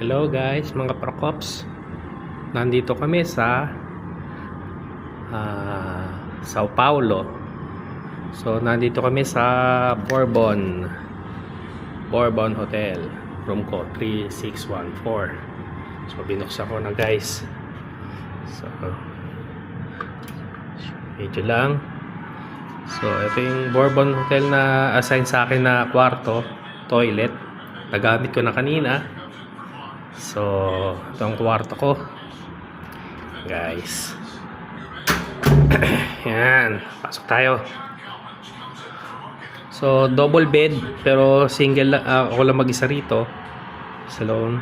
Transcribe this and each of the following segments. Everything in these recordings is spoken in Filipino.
Hello guys, mga Procops. Nandito kami sa Sao Paulo. So nandito kami sa Bourbon Hotel. Room ko 3614. So binuksan ko na guys. So medyo lang. So ito yung Bourbon Hotel na assign sa akin na kwarto, toilet. Nagamit ko na kanina. So, ito ang kwarto ko guys. Yan, pasok tayo. So, double bed pero single ako lang mag-isa rito sa loob.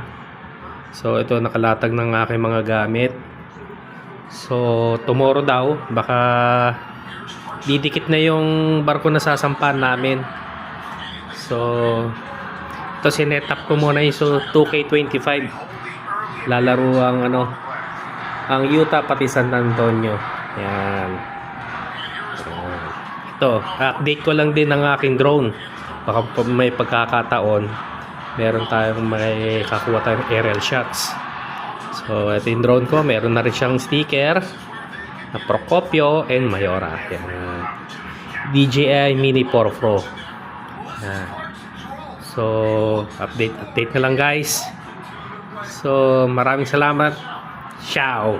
So, ito nakalatag ng aking mga gamit. So, tomorrow daw baka didikit na yung barko na sasampahan namin. So, ito sinet up ko muna yung 2K25. Lalaro ang Utah pati San Antonio. Yan. Ito, update ko lang din ng aking drone. Baka may pagkakataon meron tayong may kakuha tayong aerial shots. So, ito yung drone ko. Meron na rin siyang sticker na Procopio and Mayora. Yan. DJI Mini 4 Pro. Yan. So, update na lang guys. So, maraming salamat. Ciao!